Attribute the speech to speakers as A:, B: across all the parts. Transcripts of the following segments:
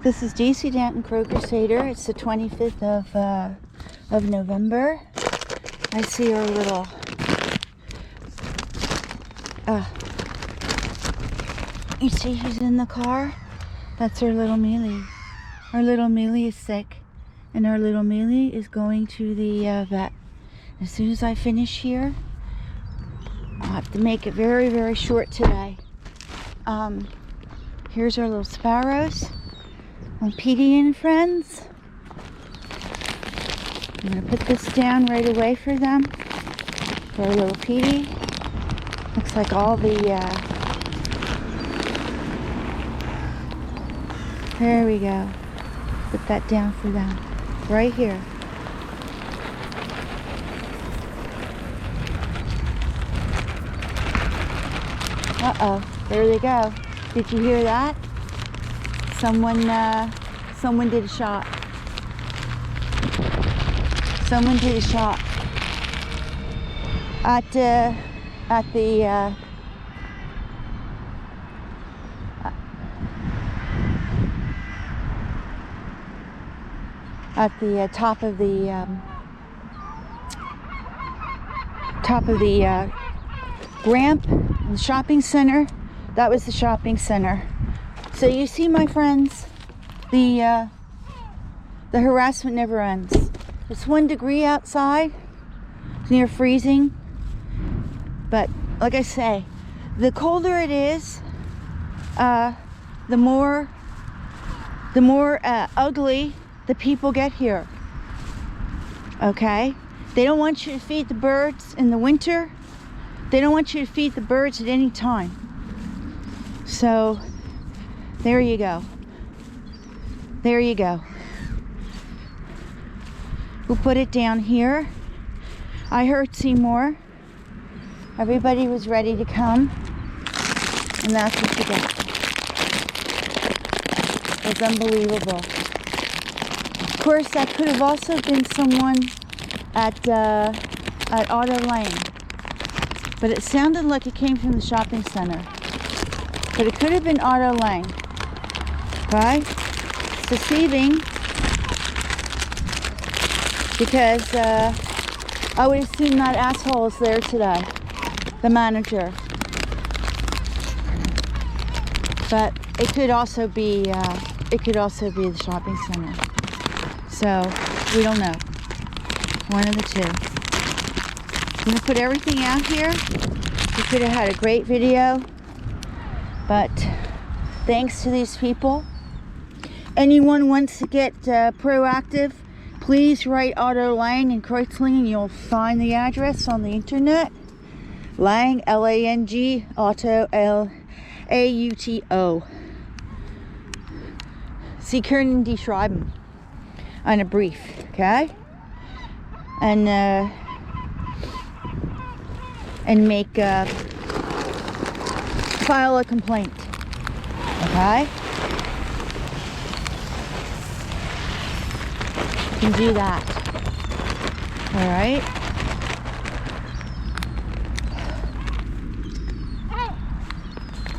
A: This is DC Danton Crow Crusader. It's the 25th of November. I see our little you see who's in the car? That's our little Miele. Our little Miele is sick, and our little Miele is going to the vet. As soon as I finish here, I'll have to make it very, very short today. Here's our little sparrows. On Petey and friends. I'm going to put this down right away for them. For our little Petey. Looks like all the, there we go. Put that down for them. Right here. Uh-oh. There they go. Did you hear that? Someone did a shot. Someone did a shot at the top of the ramp in the shopping center. That was the shopping center. So you see, my friends, the harassment never ends. It's 1 degree outside. It's near freezing. But like I say, the colder it is, the more ugly the people get here. Okay? They don't want you to feed the birds in the winter. They don't want you to feed the birds at any time. So there you go. There you go. We'll put it down here. I heard Seymour. Everybody was ready to come. And that's what you get. It's unbelievable. Of course, that could have also been someone at Auto Lane. But it sounded like it came from the shopping center. But it could have been Auto Lane. Okay? It's deceiving. Because I would assume that asshole is there today. The manager. But it could also be the shopping center. So we don't know. One of the two. I'm gonna put everything out here. We could have had a great video. But thanks to these people. Anyone wants to get proactive, please write Auto Lang in Kreuzlingen. You'll find the address on the internet. Lang, L-A-N-G, Auto, L-A-U-T-O. Sie können die schreiben. On a brief, okay? And make file a complaint, okay? You can do that. All right.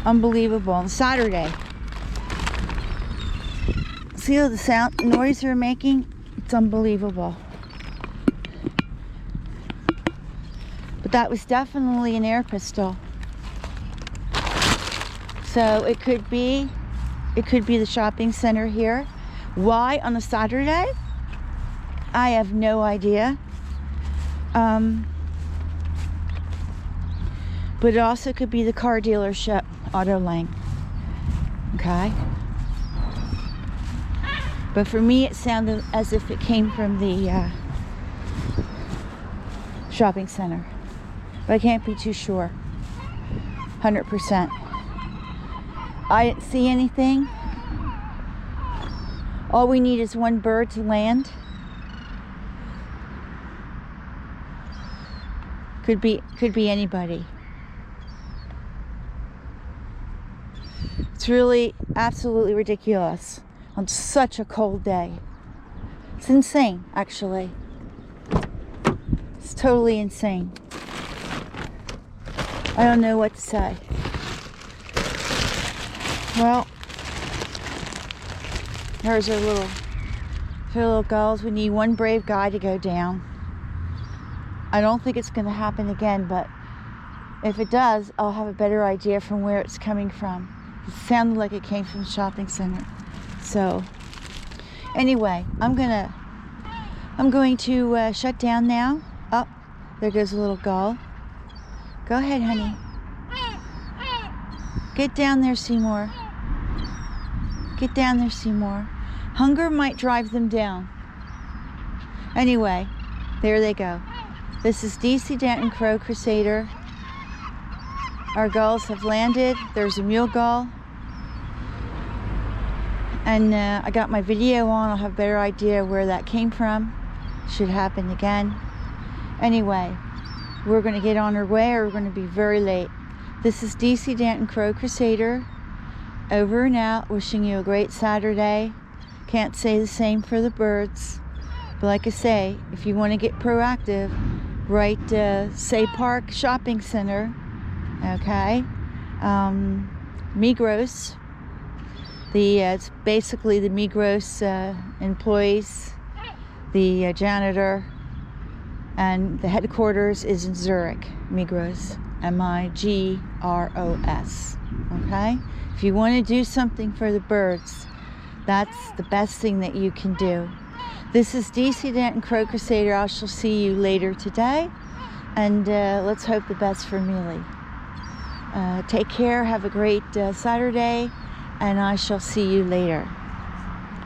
A: Unbelievable. On Saturday. See all the noise they're making? It's unbelievable. But that was definitely an air pistol. So it could be the shopping center here. Why on a Saturday? I have no idea. But it also could be the car dealership, Auto Lang. Okay? But for me, it sounded as if it came from the shopping center. But I can't be too sure. 100%. I didn't see anything. All we need is one bird to land. Could be anybody. It's really absolutely ridiculous on such a cold day. It's insane, actually. It's totally insane. I don't know what to say. There's our little gulls. We need one brave guy to go down. I don't think it's going to happen again, but if it does, I'll have a better idea from where it's coming from. It sounded like it came from the shopping center. So anyway, I'm going to shut down now. Oh, there goes a little gull. Go ahead, honey. Get down there, Seymour. Get down there, Seymour. Hunger might drive them down. Anyway, there they go. This is DC Danton Crow Crusader. Our gulls have landed. There's a mule gull. And I got my video on. I'll have a better idea where that came from. Should happen again. Anyway, we're going to get on our way or we're going to be very late. This is DC Danton Crow Crusader. Over and out. Wishing you a great Saturday. Can't say the same for the birds. But like I say, if you want to get proactive, write Say Park Shopping Center. Okay. Migros. It's basically the Migros employees, the janitor, and the headquarters is in Zurich. Migros, M-I-G-R-O-S. Okay? If you want to do something for the birds, that's the best thing that you can do. This is DC Danton Crow Crusader. I shall see you later today, and let's hope the best for Miele. Take care. Have a great Saturday. And I shall see you later.